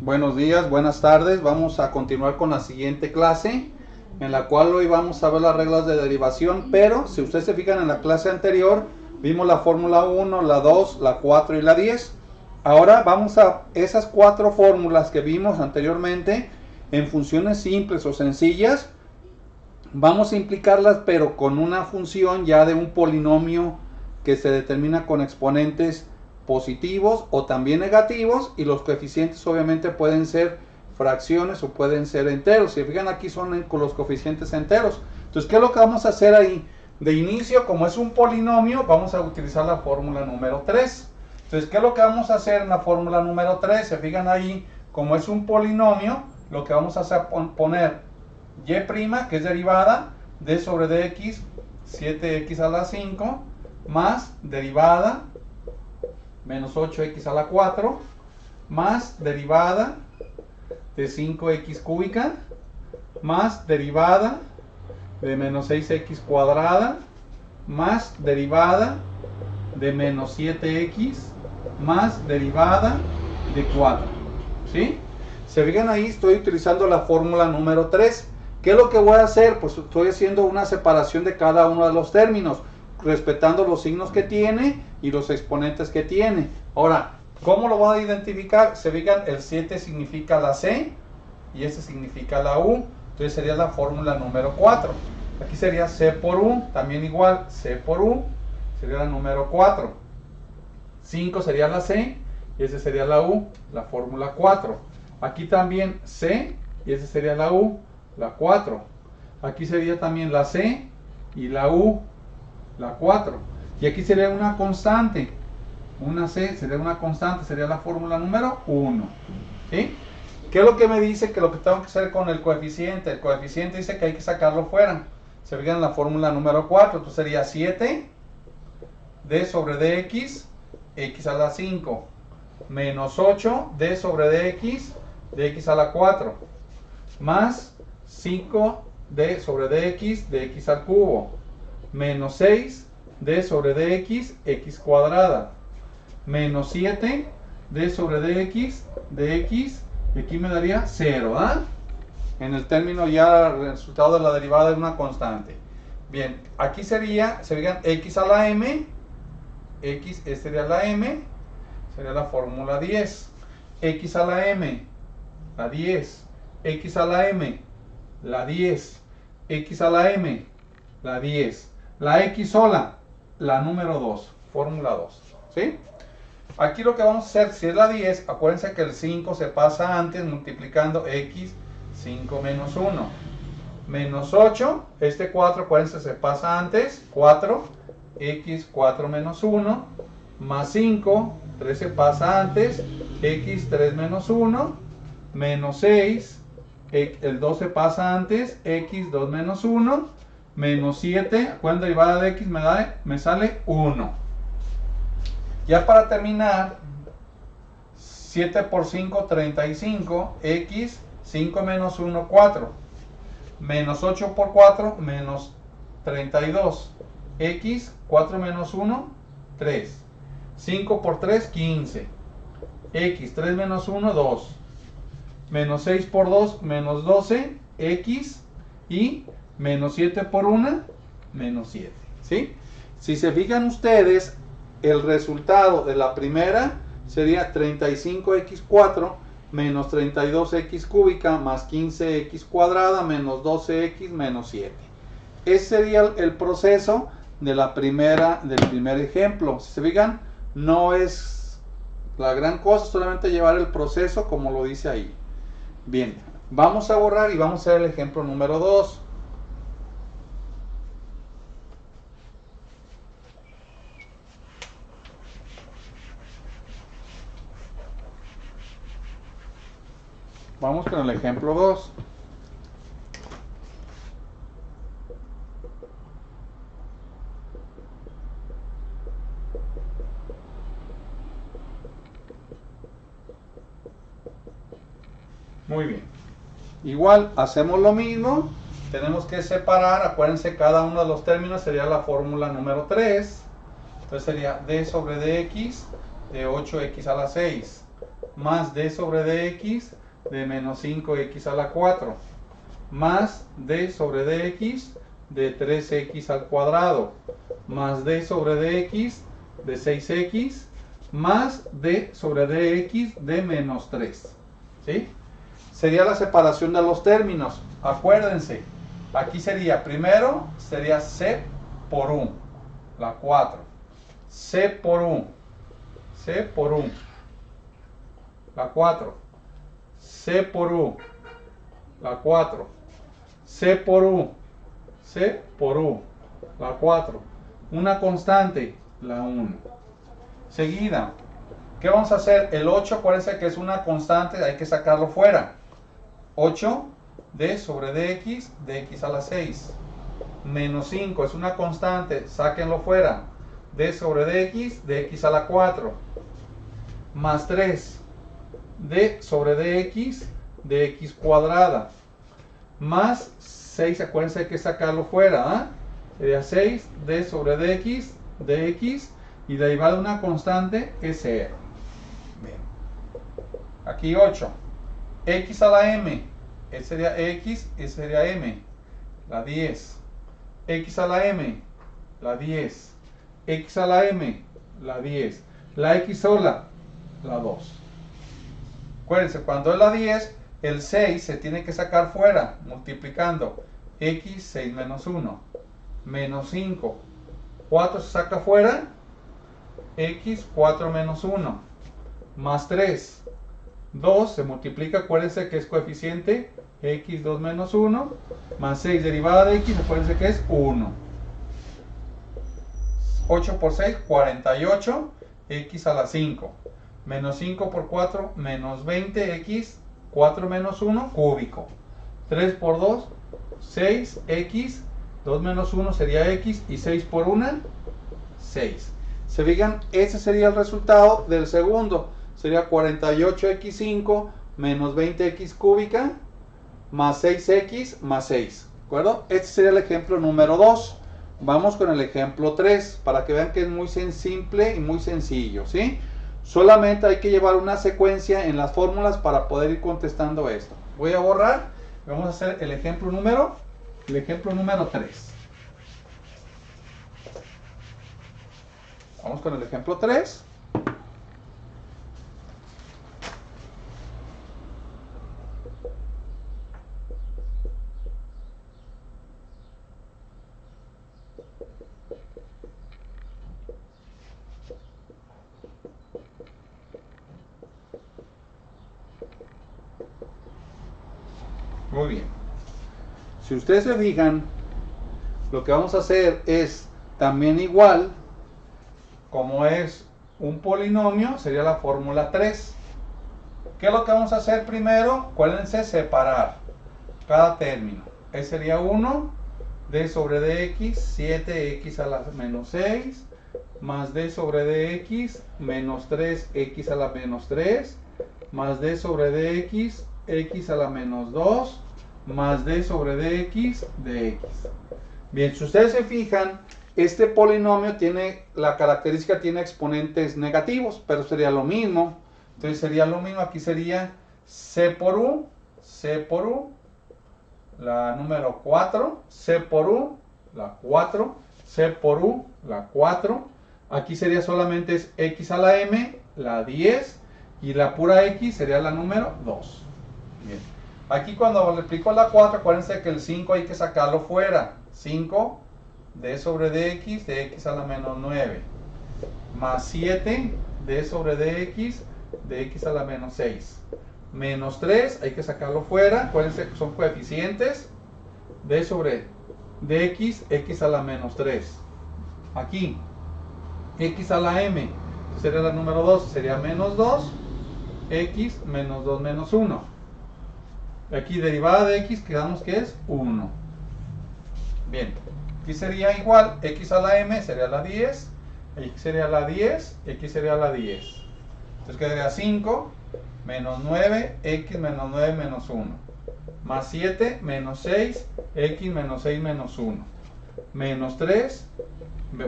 Buenos días, buenas tardes. Vamos a continuar con la siguiente clase, en la cual hoy vamos a ver las reglas de derivación, pero si ustedes se fijan en la clase anterior, vimos la fórmula 1, la 2, la 4 y la 10. Ahora vamos a esas cuatro fórmulas que vimos anteriormente en funciones simples o sencillas. Vamos a implicarlas, pero con una función ya de un polinomio que se determina con exponentes positivos o también negativos, y los coeficientes obviamente pueden ser fracciones o pueden ser enteros. Si fijan, aquí son con los coeficientes enteros. Entonces, ¿qué es lo que vamos a hacer ahí? De inicio, como es un polinomio, vamos a utilizar la fórmula número 3. Entonces, ¿qué es lo que vamos a hacer en la fórmula número 3? Se fijan ahí, como es un polinomio, lo que vamos a hacer es poner y', que es derivada d sobre dx, 7x a la 5, más derivada menos 8x a la 4, más derivada de 5x cúbica, más derivada de menos 6x cuadrada, más derivada de menos 7x, más derivada de 4. ¿Sí? Se fijan ahí, estoy utilizando la fórmula número 3. ¿Qué es lo que voy a hacer? Pues estoy haciendo una separación de cada uno de los términos, respetando los signos que tiene y los exponentes que tiene. Ahora, ¿cómo lo voy a identificar? Se fijan, el 7 significa la C y este significa la U. Entonces sería la fórmula número 4. Aquí sería C por U, también igual, C por U, sería la número 4. 5 sería la C y ese sería la U, la fórmula 4. Aquí también C y ese sería la U, la 4. Aquí sería también la C y la U, la 4. Y aquí sería una constante. Una C sería una constante, sería la fórmula número 1. ¿Sí? ¿Qué es lo que me dice? Que lo que tengo que hacer con el coeficiente. El coeficiente dice que hay que sacarlo fuera. Se fijan en la fórmula número 4. Entonces sería 7 d sobre dx, x a la 5, menos 8 d sobre dx, dx a la 4, más 5 d sobre dx, dx al cubo, menos 6 d sobre dx, x cuadrada, menos 7 d sobre dx, dx, y aquí me daría 0, ¿ah? En el término ya el resultado de la derivada es una constante. Bien, aquí sería, se fijan, x a la m, x, este sería la m, sería la fórmula 10, x a la m, la 10, x a la m, la 10, x a la m, la 10, la x sola, la número 2, fórmula 2, ¿sí? Aquí lo que vamos a hacer, si es la 10, acuérdense que el 5 se pasa antes multiplicando x, 5 menos 1, menos 8, este 4, acuérdense, se pasa antes, 4, x, 4 menos 1, más 5, 3 se pasa antes, x, 3 menos 1, menos 6, el 2 se pasa antes, x, 2 menos 1, menos 7, ¿cuál derivada de x me sale? 1. Ya para terminar, 7 por 5, 35, x, 5 menos 1, 4, menos 8 por 4, menos 32, x, 4 menos 1, 3, 5 por 3, 15, x, 3 menos 1, 2, menos 6 por 2, menos 12, x, y menos 7 por 1, menos 7, ¿sí? Si se fijan ustedes, el resultado de la primera sería 35x4 menos 32x cúbica más 15x cuadrada menos 12x menos 7. Ese sería el proceso de la del primer ejemplo. Si se fijan, no es la gran cosa, solamente llevar el proceso como lo dice ahí. Bien, vamos a borrar y vamos a hacer el ejemplo número 2. Vamos con el ejemplo 2. Muy bien. Igual, hacemos lo mismo. Tenemos que separar, acuérdense, cada uno de los términos sería la fórmula número 3. Entonces sería d sobre dx de 8x a la 6 más d sobre dx de menos 5x a la 4, más d sobre dx de 3x al cuadrado, más d sobre dx de 6x, más d sobre dx de menos 3. ¿Sí? Sería la separación de los términos. Acuérdense, aquí sería, primero sería c por 1, la 4, c por 1, c por 1, la 4, c por 1, la 4, c por 1, c por 1, la 4, una constante, la 1. Seguida, ¿qué vamos a hacer? El 8, acuérdense que es una constante, hay que sacarlo fuera. 8 d sobre dx, dx a la 6. Menos 5 es una constante, sáquenlo fuera. D sobre dx, dx a la 4. Más 3, d sobre dx, dx cuadrada. Más 6, acuérdense que hay que sacarlo fuera. Sería 6, d sobre dx, dx, y derivada de una constante es 0. Bien. Aquí 8. X a la m, ese sería x, ese sería m, la 10. X a la m, la 10. X a la m, la 10. La x sola, la 2. Acuérdense, cuando es la 10, el 6 se tiene que sacar fuera, multiplicando. X, 6 menos 1, menos 5. 4 se saca fuera, x, 4 menos 1, más 3. 2 se multiplica, acuérdense que es coeficiente, x, 2 menos 1, más 6 derivada de x, acuérdense que es 1. 8 por 6, 48, x a la 5. Menos 5 por 4, menos 20, x, 4 menos 1, cúbico. 3 por 2, 6, x, 2 menos 1 sería x, y 6 por 1, 6. Se fijan, ese sería el resultado del segundo. Sería 48x5 menos 20x cúbica más 6x más 6. ¿De acuerdo? Este sería el ejemplo número 2. Vamos con el ejemplo 3 para que vean que es muy simple y muy sencillo, ¿sí? Solamente hay que llevar una secuencia en las fórmulas para poder ir contestando esto. Voy a borrar. Vamos a hacer el ejemplo número 3. Vamos con el ejemplo 3. Muy bien. Si ustedes se fijan, lo que vamos a hacer es también igual, como es un polinomio, sería la fórmula 3. ¿Qué es lo que vamos a hacer primero? Acuérdense, separar cada término. Ese sería 1, d sobre dx, 7x a la menos 6, más d sobre dx, menos 3x a la menos 3, más d sobre dx, x a la menos 2, más d sobre dx, dx. Bien, si ustedes se fijan, este polinomio tiene la característica, tiene exponentes negativos, pero sería lo mismo. Entonces sería lo mismo, aquí sería c por u, la número 4, c por u, la 4, c por u, la 4. Aquí sería solamente es x a la m, la 10, y la pura x sería la número 2. Bien. Aquí cuando le explico la 4, acuérdense que el 5 hay que sacarlo fuera. 5 d sobre dx, de x a la menos 9, más 7 d sobre dx, de x a la menos 6, menos 3, hay que sacarlo fuera, acuérdense que son coeficientes, d sobre dx, x a la menos 3. Aquí, x a la m, sería la número 2, sería menos 2, x menos 2 menos 1. Aquí derivada de x, quedamos que es 1. Bien, aquí sería igual, x a la m sería la 10, x sería la 10, x sería la 10. Entonces quedaría 5 menos 9, x menos 9 menos 1. Más 7 menos 6, x menos 6 menos 1. Menos 3,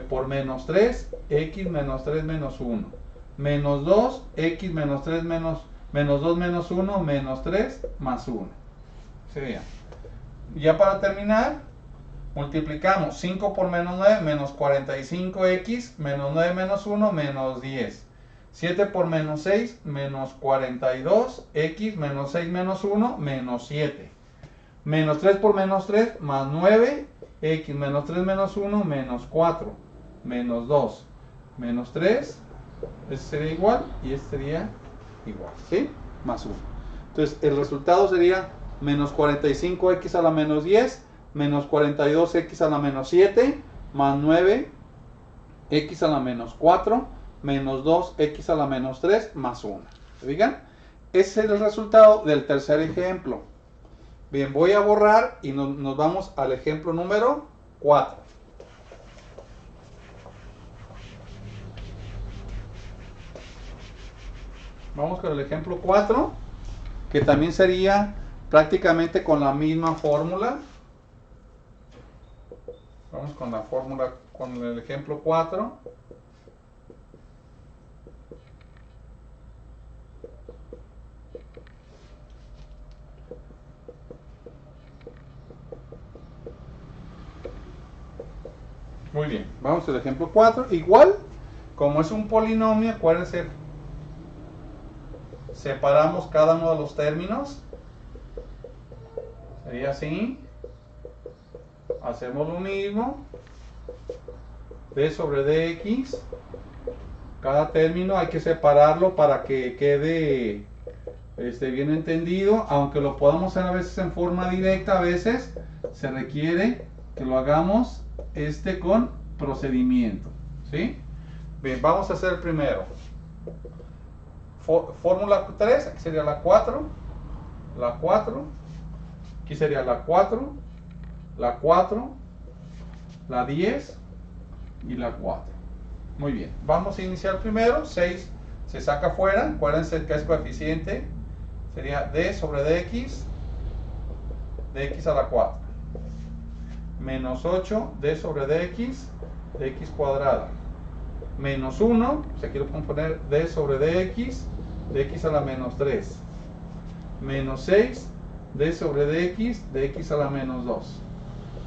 por menos 3, x menos 3 menos 1. Menos 2, x menos 3 menos menos 2 menos 1, menos 3, más 1. Sería. Ya para terminar, multiplicamos 5 por menos 9, menos 45x, menos 9 menos 1, menos 10. 7 por menos 6, menos 42x, menos 6 menos 1, menos 7. Menos 3 por menos 3, más 9, x menos 3 menos 1, menos 4, menos 2, menos 3, este sería igual y este sería igual, ¿sí? Más 1. Entonces el resultado sería menos 45x a la menos 10, menos 42x a la menos 7, más 9x a la menos 4, menos 2x a la menos 3, más 1. ¿Se fijan? Ese es el resultado del tercer ejemplo. Bien, voy a borrar y nos vamos al ejemplo número 4. Vamos con el ejemplo 4, que también sería prácticamente con la misma fórmula. Vamos con la fórmula, con el ejemplo 4. Muy bien, vamos al ejemplo 4. Igual, como es un polinomio, acuérdense, separamos cada uno de los términos. Sería así. Hacemos lo mismo. D sobre dx. Cada término hay que separarlo para que quede bien entendido. Aunque lo podamos hacer a veces en forma directa, a veces se requiere que lo hagamos con procedimiento. ¿Sí? Bien, vamos a hacer el primero. Fórmula 3, aquí sería la 4. La 4. Aquí sería la 4. La 4. La 10. Y la 4. Muy bien, vamos a iniciar primero. 6 se saca fuera, acuérdense que es coeficiente, sería d sobre dx, dx a la 4, menos 8 d sobre dx, dx cuadrada, menos 1, si quiero poner d sobre dx, dx a la menos 3, menos 6 d sobre dx, dx a la menos 2,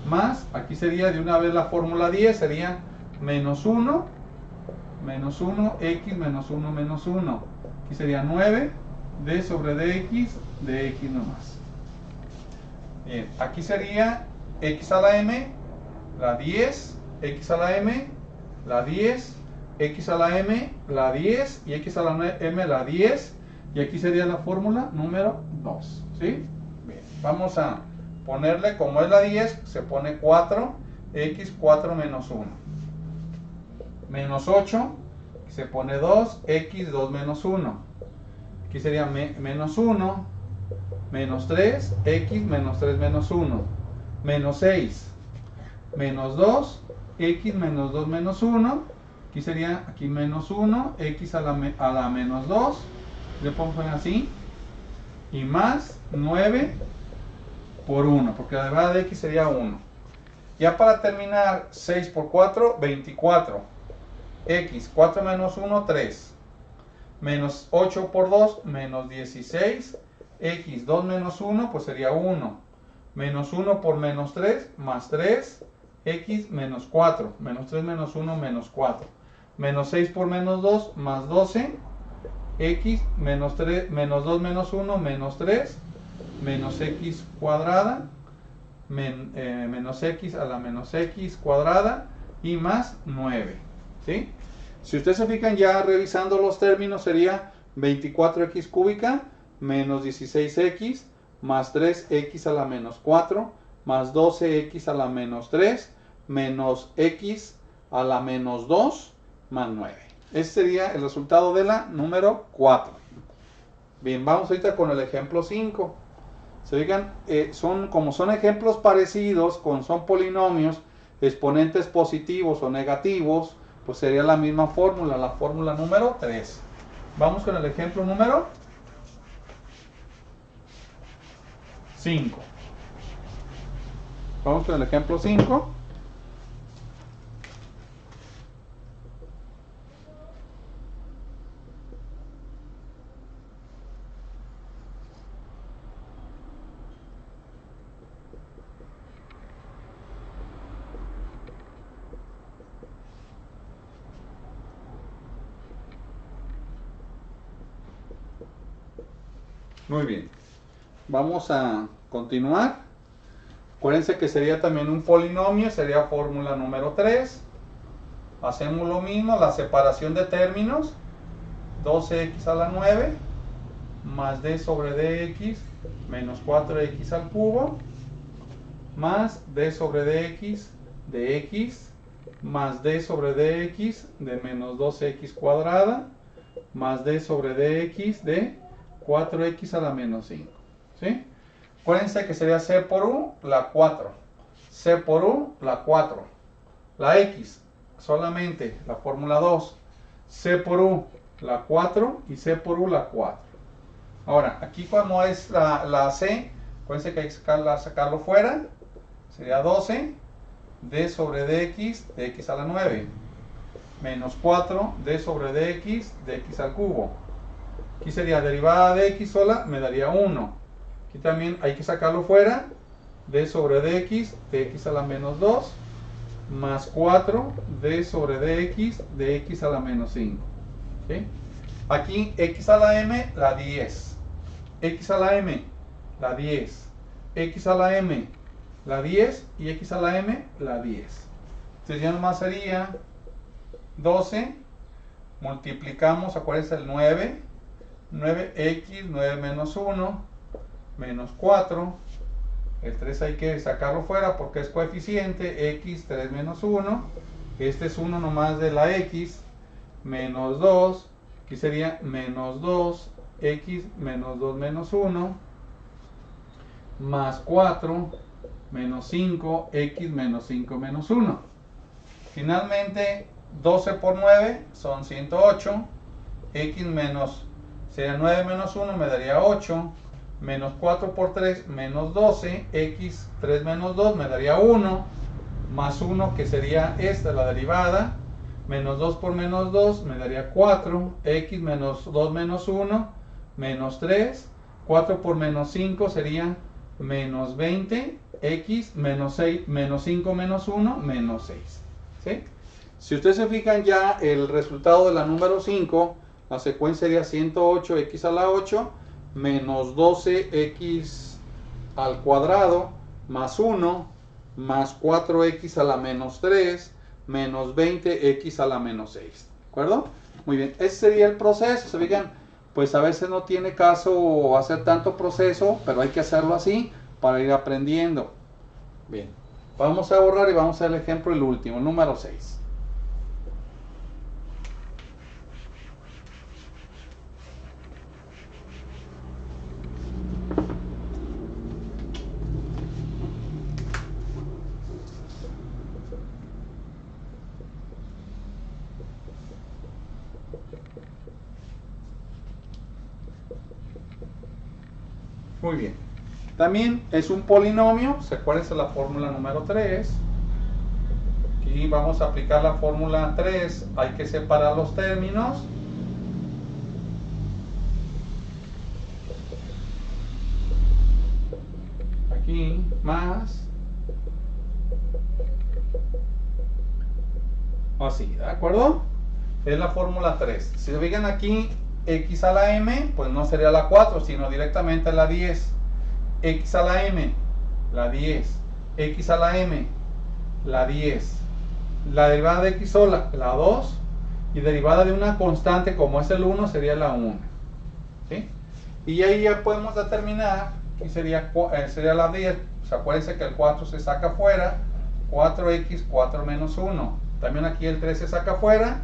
más, aquí sería de una vez la fórmula 10, sería menos 1, x menos 1 menos 1. Aquí sería 9 d sobre dx, dx nomás. Bien, aquí sería x a la m, la 10, x a la m, la 10, x a la m, la 10 y x a la m, la 10. Y aquí sería la fórmula número 2. ¿Sí? Bien, vamos a ponerle, como es la 10, se pone 4, x 4 menos 1. Menos 8, se pone 2, x 2 menos 1. Aquí sería menos 1, menos 3, x menos 3 menos 1. Menos 6, menos 2, x menos 2 menos 1. Aquí sería menos 1, x a la menos 2. Le pongo así. Y más 9 por 1, porque la derivada de x sería 1. Ya para terminar, 6 por 4, 24. X, 4 menos 1, 3. Menos 8 por 2, menos 16. X, 2 menos 1, pues sería 1. Menos 1 por menos 3, más 3. X, menos 4. Menos 3 menos 1, menos 4. Menos 6 por menos 2, más 12. X, menos 2 menos 1, menos 3. Menos x cuadrada. Menos x a la menos x cuadrada. Y más 9. ¿Sí? Si ustedes se fijan, ya revisando los términos, sería 24x cúbica menos 16x más 3x a la menos 4 más 12x a la menos 3 menos x a la menos 2 más 9. Ese sería el resultado de la número 4. Bien, vamos ahorita con el ejemplo 5. Se fijan, como son ejemplos parecidos, son polinomios, exponentes positivos o negativos, pues sería la misma fórmula, la fórmula número 3. Vamos con el ejemplo número 5. Vamos con el ejemplo 5. Muy bien. Vamos a continuar. Acuérdense que sería también un polinomio, sería fórmula número 3. Hacemos lo mismo, la separación de términos. 12x a la 9 más d sobre dx menos 4x al cubo más d sobre dx de x más d sobre dx de menos 2x cuadrada más d sobre dx de 4x a la menos 5. ¿Sí? Acuérdense que sería c por u la 4, c por u la 4, la x solamente la fórmula 2, c por u la 4 y c por u la 4. Ahora, aquí como es la c, acuérdense que hay que sacarlo fuera, sería 12 d sobre dx de x a la 9 menos 4 d sobre dx de x al cubo. Aquí sería derivada de x sola, me daría 1. Aquí también hay que sacarlo fuera, d sobre dx de x a la menos 2 más 4 d sobre dx de x a la menos 5. ¿Sí? Aquí x a la m, la 10. X a la m, la 10. X a la m, la 10. Y x a la m, la 10. Entonces ya nomás sería 12. Multiplicamos, acuérdense el 9. 9x, 9 menos 1, menos 4. El 3 hay que sacarlo fuera porque es coeficiente. X, 3 menos 1. Este es 1 nomás de la x. Menos 2. Aquí sería menos 2. X menos 2 menos 1. Más 4. Menos 5. X menos 5 menos 1. Finalmente, 12 por 9 son 108. X menos, sería 9 menos 1 me daría 8. Menos 4 por 3 menos 12. X 3 menos 2 me daría 1. Más 1 que sería esta, la derivada. Menos 2 por menos 2 me daría 4. X menos 2 menos 1 menos 3. 4 por menos 5 sería menos 20. X menos 6, menos 5 menos 1 menos 6. ¿Sí? Si ustedes se fijan ya el resultado de la número 5, la secuencia sería 108x a la 8 menos 12x al cuadrado más 1 más 4x a la menos 3 menos 20x a la menos 6. ¿De acuerdo? Muy bien, ese sería el proceso. Se fijan, pues a veces no tiene caso hacer tanto proceso, pero hay que hacerlo así para ir aprendiendo. Bien, vamos a borrar y vamos a hacer el ejemplo, el último, el número 6. Muy bien. También es un polinomio. ¿Se acuerdan de la fórmula número 3? Aquí vamos a aplicar la fórmula 3. Hay que separar los términos. Aquí, más. Así, ¿de acuerdo? Es la fórmula 3. Si se fijan aquí, x a la m, pues no sería la 4, sino directamente la 10. X a la m, la 10. X a la m, la 10. La derivada de x sola, la 2. Y derivada de una constante como es el 1, sería la 1. ¿Sí? Y ahí ya podemos determinar, aquí sería la 10. Pues acuérdense que el 4 se saca fuera. 4x, 4 menos 1. También aquí el 3 se saca fuera.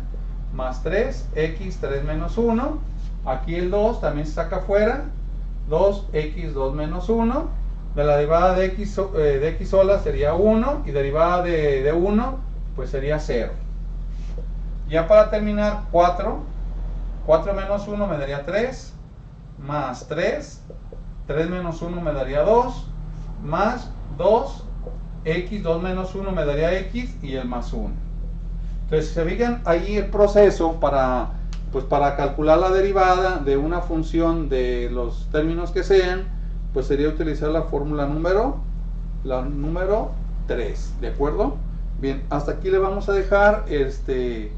Más 3, x 3 menos 1. Aquí el 2 también se saca fuera. 2x 2 menos 1. De la derivada de x sola sería 1. Y derivada de 1 pues sería 0. Ya para terminar, 4. 4 menos 1 me daría 3. Más 3. 3 menos 1 me daría 2. Más 2. X 2 menos 1 me daría x. Y el más 1. Entonces, si se fijan ahí el proceso para calcular la derivada de una función de los términos que sean, pues sería utilizar la fórmula número 3, ¿de acuerdo? Bien, hasta aquí le vamos a dejar este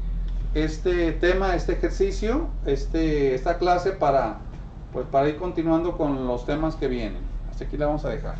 tema, este ejercicio, esta clase para pues para ir continuando con los temas que vienen. Hasta aquí la vamos a dejar.